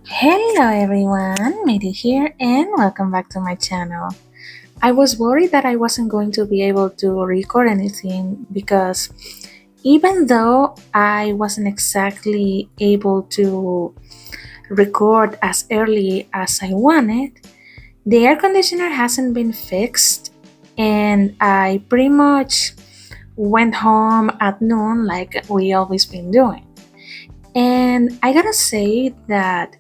Hello everyone, Midi here and welcome back to my channel. I was worried that I wasn't going to be able to record anything because even though I wasn't exactly able to record as early as I wanted, the air conditioner hasn't been fixed and I pretty much went home at noon like we always been doing. And I gotta say that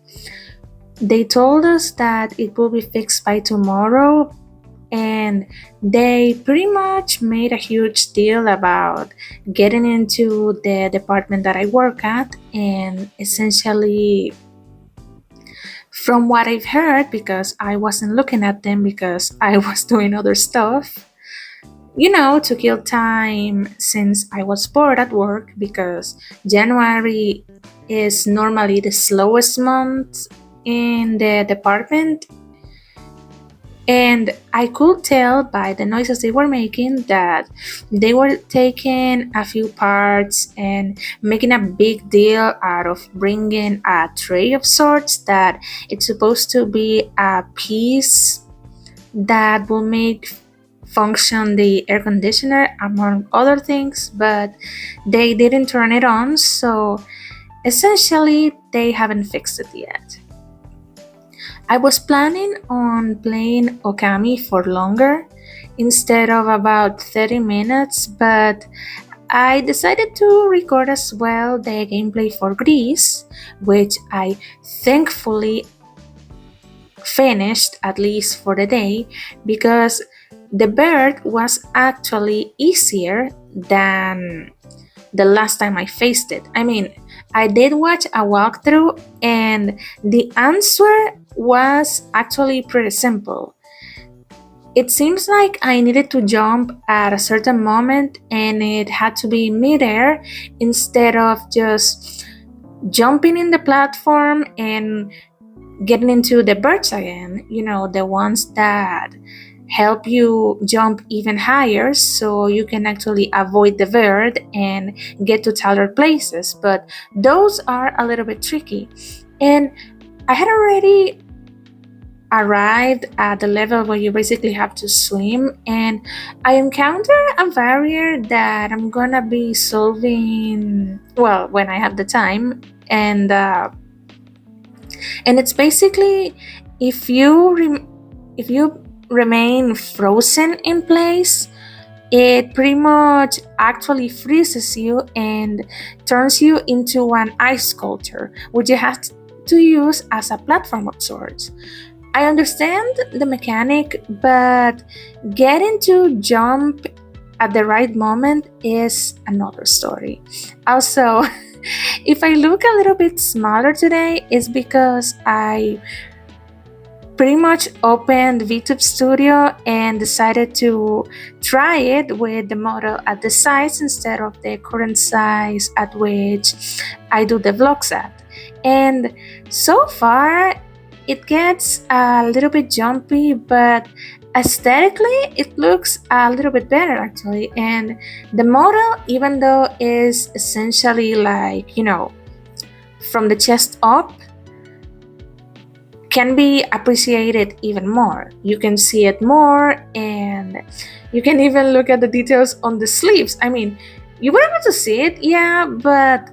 they told us that it will be fixed by tomorrow, and they pretty much made a huge deal about getting into the department that I work at. And essentially, from what I've heard, because I wasn't looking at them because I was doing other stuff, to kill time since I was bored at work because January is normally the slowest month in the department. And I could tell by the noises they were making that they were taking a few parts and making a big deal out of bringing a tray of sorts that it's supposed to be a piece that will make function the air conditioner among other things, but they didn't turn it on, so essentially they haven't fixed it yet. I was planning on playing Okami for longer instead of about 30 minutes, but I decided to record as well the gameplay for Greece, which I thankfully finished at least for the day because the bird was actually easier than the last time I faced it. I mean, I did watch a walkthrough and the answer was actually pretty simple. It seems like I needed to jump at a certain moment and it had to be midair instead of just jumping in the platform and getting into the birds again, the ones that help you jump even higher so you can actually avoid the bird and get to taller places. But those are a little bit tricky. And I had already arrived at the level where you basically have to swim, and I encountered a barrier that I'm gonna be solving, well, when I have the time. And it's basically if if you remain frozen in place, it pretty much actually freezes you and turns you into an ice sculpture, which you have to use as a platform of sorts. I understand the mechanic, but getting to jump at the right moment is another story. Also, if I look a little bit smaller today, it's because I pretty much opened VTube Studio and decided to try it with the model at the size instead of the current size at which I do the vlogs at. And so far, it gets a little bit jumpy, but aesthetically, it looks a little bit better actually. And the model, even though is essentially like, from the chest up, can be appreciated even more. You can see it more and you can even look at the details on the sleeves. I mean, you were able to see it, yeah, but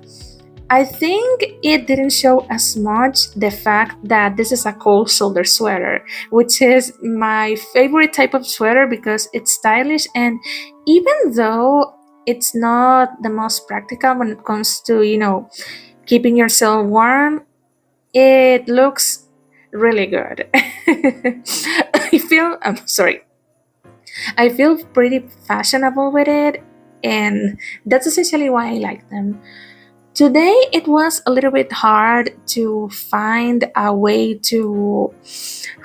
I think it didn't show as much the fact that this is a cold shoulder sweater, which is my favorite type of sweater because it's stylish, and even though it's not the most practical when it comes to, keeping yourself warm, it looks really good. I feel pretty fashionable with it, and that's essentially why I like them. Today it was a little bit hard to find a way to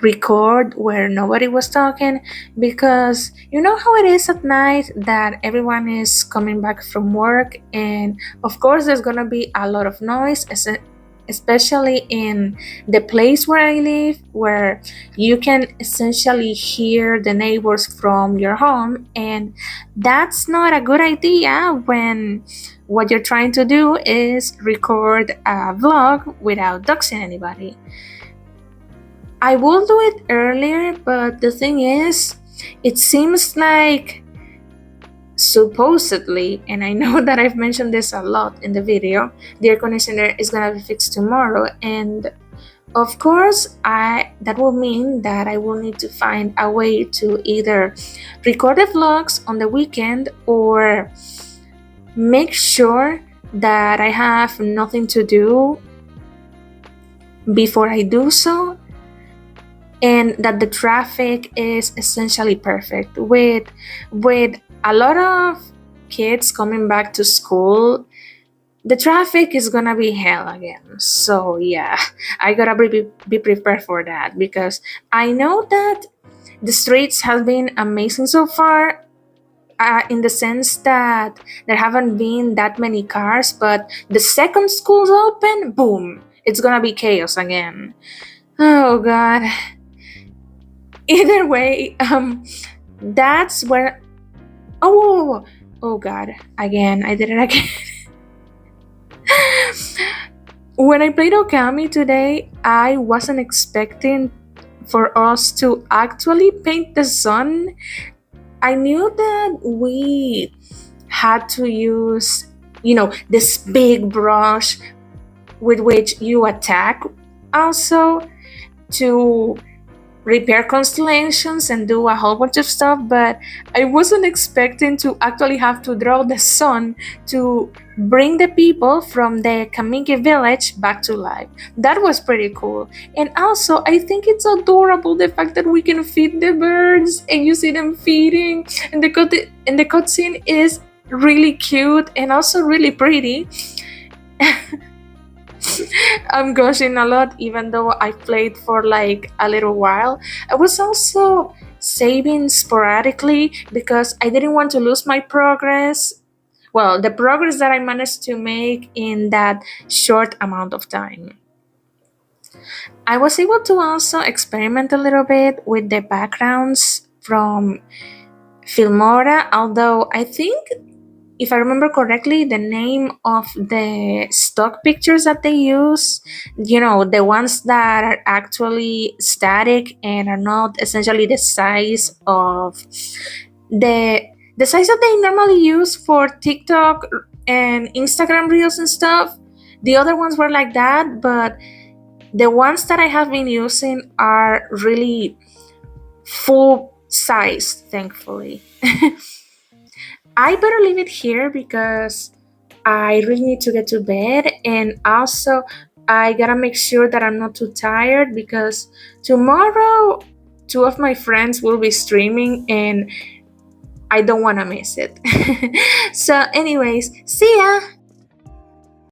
record where nobody was talking because you know how it is at night that everyone is coming back from work, and of course there's gonna be a lot of noise, especially in the place where I live, where you can essentially hear the neighbors from your home, and that's not a good idea when what you're trying to do is record a vlog without doxing anybody. I will do it earlier, but the thing is, it seems like supposedly, and I know that I've mentioned this a lot in the video, the air conditioner is gonna be fixed tomorrow, and of course that will mean that I will need to find a way to either record the vlogs on the weekend or make sure that I have nothing to do before I do so, and that the traffic is essentially perfect with a lot of kids coming back to school. The traffic is gonna be hell again. So yeah, I gotta be prepared for that, because I know that the streets have been amazing so far, in the sense that there haven't been that many cars, but the second school's open, boom, it's gonna be chaos again. Oh god. Either way, that's where. Oh god, again, I did it again. When I played Okami today, I wasn't expecting for us to actually paint the sun. I knew that we had to use, this big brush with which you attack, also to repair constellations and do a whole bunch of stuff, but I wasn't expecting to actually have to draw the sun to bring the people from the Kamiki village back to life. That was pretty cool. And also, I think it's adorable, the fact that we can feed the birds and you see them feeding, and the cutscene is really cute and also really pretty. I'm gushing a lot, even though I played for like a little while. I was also saving sporadically because I didn't want to lose my progress. Well, the progress that I managed to make in that short amount of time. I was able to also experiment a little bit with the backgrounds from Filmora, although I think, if I remember correctly, the name of the stock pictures that they use, the ones that are actually static and are not essentially the size of the size that they normally use for TikTok and Instagram reels and stuff. The other ones were like that, but the ones that I have been using are really full size, thankfully. I better leave it here because I really need to get to bed, and also I gotta make sure that I'm not too tired because tomorrow two of my friends will be streaming and I don't want to miss it. So anyways, see ya!